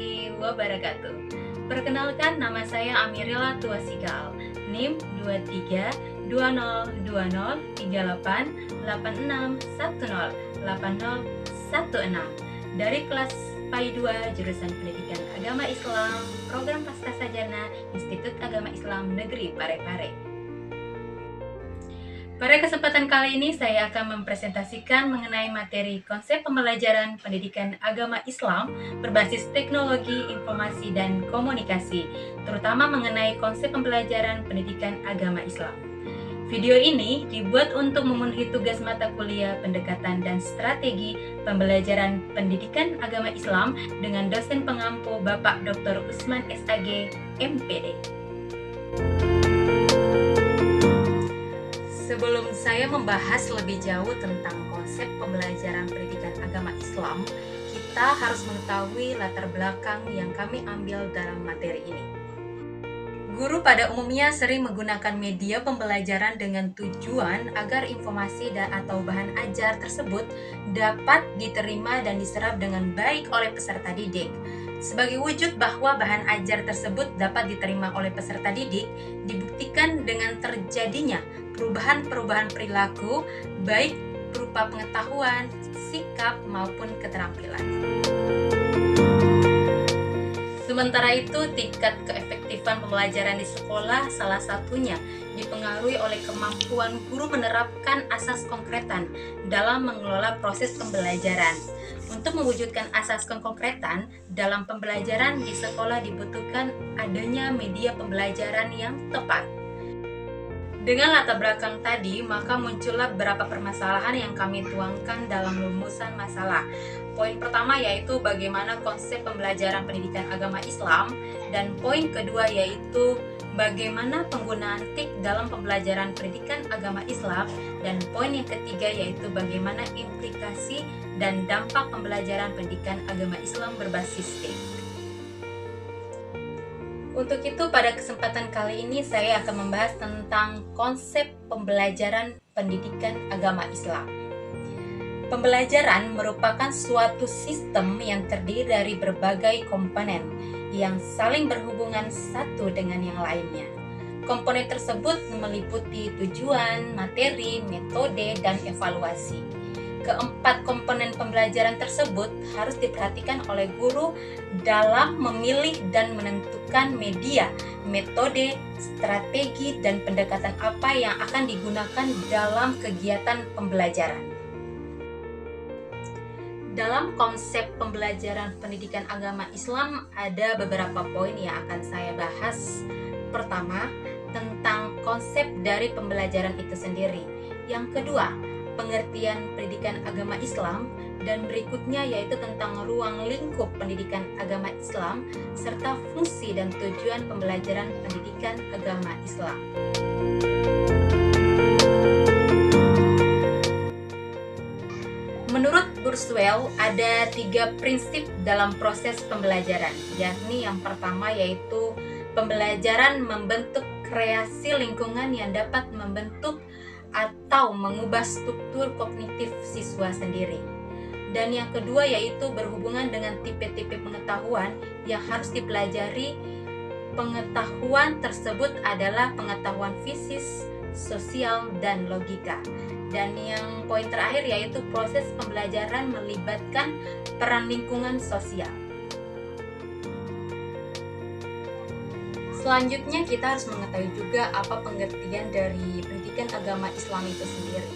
warahmatullahi wabarakatuh. Perkenalkan, nama saya Amirilla Tuasikal, NIM 2320203886108016 dari kelas PAI 2 jurusan Pendidikan Agama Islam, Program Pascasarjana Institut Agama Islam Negeri Parepare. Pada kesempatan kali ini saya akan mempresentasikan mengenai materi konsep pembelajaran pendidikan agama Islam berbasis teknologi informasi dan komunikasi, terutama mengenai konsep pembelajaran pendidikan agama Islam. Video ini dibuat untuk memenuhi tugas mata kuliah pendekatan dan strategi pembelajaran pendidikan agama Islam dengan dosen pengampu Bapak Dr. Usman SAG, MPD. Sebelum saya membahas lebih jauh tentang konsep pembelajaran pendidikan agama Islam, kita harus mengetahui latar belakang yang kami ambil dalam materi ini. Guru pada umumnya sering menggunakan media pembelajaran dengan tujuan agar informasi atau bahan ajar tersebut dapat diterima dan diserap dengan baik oleh peserta didik. Sebagai wujud bahwa bahan ajar tersebut dapat diterima oleh peserta didik, dibuktikan dengan terjadinya perubahan-perubahan perilaku, baik berupa pengetahuan, sikap, maupun keterampilan. Sementara itu, tingkat keefektifan pembelajaran di sekolah salah satunya dipengaruhi oleh kemampuan guru menerapkan asas konkretan dalam mengelola proses pembelajaran. Untuk mewujudkan asas konkretan dalam pembelajaran di sekolah dibutuhkan adanya media pembelajaran yang tepat. Dengan latar belakang tadi, maka muncullah beberapa permasalahan yang kami tuangkan dalam rumusan masalah. Poin pertama yaitu bagaimana konsep pembelajaran pendidikan agama Islam, dan poin kedua yaitu bagaimana penggunaan TIK dalam pembelajaran pendidikan agama Islam, dan poin yang ketiga yaitu bagaimana implikasi dan dampak pembelajaran pendidikan agama Islam berbasis TIK. Untuk itu, pada kesempatan kali ini saya akan membahas tentang konsep pembelajaran pendidikan agama Islam. Pembelajaran merupakan suatu sistem yang terdiri dari berbagai komponen yang saling berhubungan satu dengan yang lainnya. Komponen tersebut meliputi tujuan, materi, metode, dan evaluasi. Keempat komponen pembelajaran tersebut harus diperhatikan oleh guru dalam memilih dan menentukan media, metode, strategi, dan pendekatan apa yang akan digunakan dalam kegiatan pembelajaran. Dalam konsep pembelajaran pendidikan agama Islam ada beberapa poin yang akan saya bahas. Pertama, tentang konsep dari pembelajaran itu sendiri. Yang kedua, pengertian pendidikan agama Islam, dan berikutnya yaitu tentang ruang lingkup pendidikan agama Islam serta fungsi dan tujuan pembelajaran pendidikan agama Islam. Menurut Kurzweil ada 3 prinsip dalam proses pembelajaran, yakni yang pertama yaitu pembelajaran membentuk kreasi lingkungan yang dapat membentuk atau mengubah struktur kognitif siswa sendiri. Dan yang kedua yaitu berhubungan dengan tipe-tipe pengetahuan yang harus dipelajari. Pengetahuan tersebut adalah pengetahuan fisis, sosial, dan logika. Dan yang poin terakhir yaitu proses pembelajaran melibatkan peran lingkungan sosial. Selanjutnya kita harus mengetahui juga apa pengertian dari pendidikan agama Islam itu sendiri.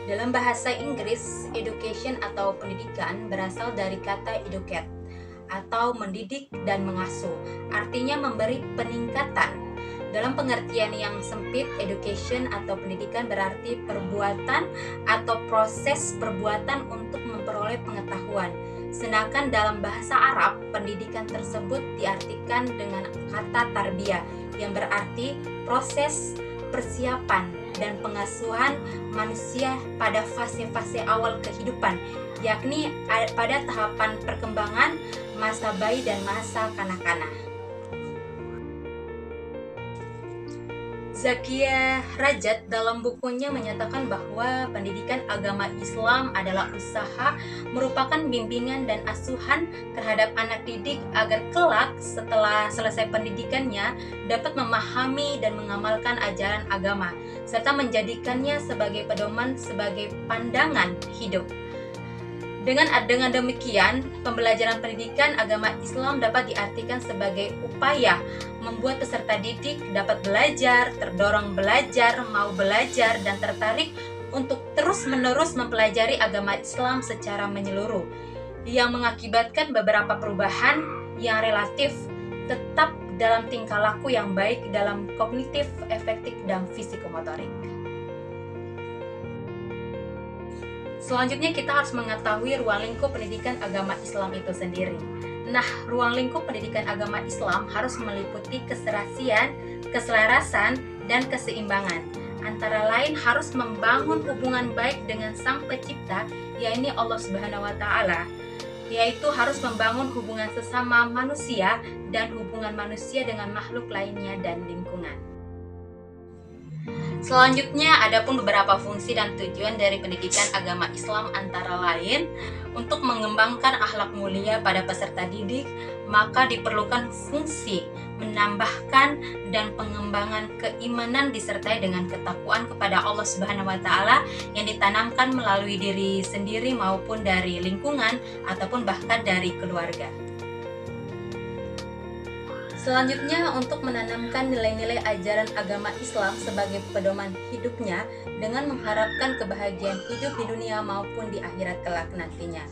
Dalam bahasa Inggris, education atau pendidikan berasal dari kata educate atau mendidik dan mengasuh, artinya memberi peningkatan. Dalam pengertian yang sempit, education atau pendidikan berarti perbuatan atau proses perbuatan untuk memperoleh pengetahuan. Sedangkan dalam bahasa Arab, pendidikan tersebut diartikan dengan kata tarbiyah yang berarti proses persiapan dan pengasuhan manusia pada fase-fase awal kehidupan, yakni pada tahapan perkembangan, masa bayi dan masa kanak-kanak. Zakia Rajat dalam bukunya menyatakan bahwa pendidikan agama Islam adalah usaha merupakan bimbingan dan asuhan terhadap anak didik agar kelak setelah selesai pendidikannya dapat memahami dan mengamalkan ajaran agama serta menjadikannya sebagai pedoman, sebagai pandangan hidup. Dengan demikian, pembelajaran pendidikan agama Islam dapat diartikan sebagai upaya membuat peserta didik dapat belajar, terdorong belajar, mau belajar, dan tertarik untuk terus-menerus mempelajari agama Islam secara menyeluruh, yang mengakibatkan beberapa perubahan yang relatif tetap dalam tingkah laku yang baik dalam kognitif, afektif, dan fisikomotorik. Selanjutnya kita harus mengetahui ruang lingkup pendidikan agama Islam itu sendiri. Nah, ruang lingkup pendidikan agama Islam harus meliputi keserasian, keselarasan, dan keseimbangan. Antara lain harus membangun hubungan baik dengan Sang Pencipta, yaitu Allah Subhanahu wa Ta'ala, yaitu harus membangun hubungan sesama manusia dan hubungan manusia dengan makhluk lainnya dan lingkungan. Selanjutnya, ada pun beberapa fungsi dan tujuan dari pendidikan agama Islam, antara lain untuk mengembangkan akhlak mulia pada peserta didik, maka diperlukan fungsi menambahkan dan pengembangan keimanan disertai dengan ketakwaan kepada Allah Subhanahu wa Ta'ala yang ditanamkan melalui diri sendiri maupun dari lingkungan ataupun bahkan dari keluarga. Selanjutnya, untuk menanamkan nilai-nilai ajaran agama Islam sebagai pedoman hidupnya dengan mengharapkan kebahagiaan hidup di dunia maupun di akhirat kelak nantinya.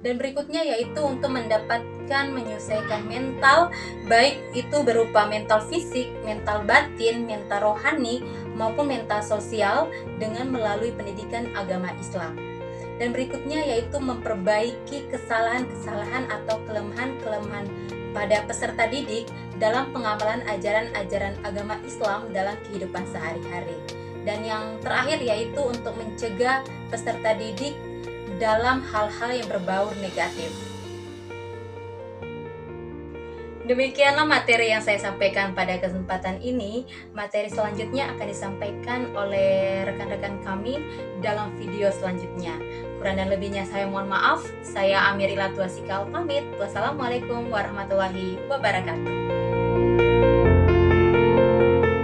Dan berikutnya yaitu untuk mendapatkan menyelesaikan mental, baik itu berupa mental fisik, mental batin, mental rohani, maupun mental sosial dengan melalui pendidikan agama Islam. Dan berikutnya yaitu memperbaiki kesalahan-kesalahan atau kelemahan-kelemahan pada peserta didik dalam pengamalan ajaran-ajaran agama Islam dalam kehidupan sehari-hari. Dan yang terakhir yaitu untuk mencegah peserta didik dalam hal-hal yang berbau negatif. Demikianlah materi yang saya sampaikan pada kesempatan ini. Materi selanjutnya akan disampaikan oleh rekan-rekan kami dalam video selanjutnya. Kurang dan lebihnya saya mohon maaf. Saya Amirila Tuasikal pamit. Wassalamualaikum warahmatullahi wabarakatuh.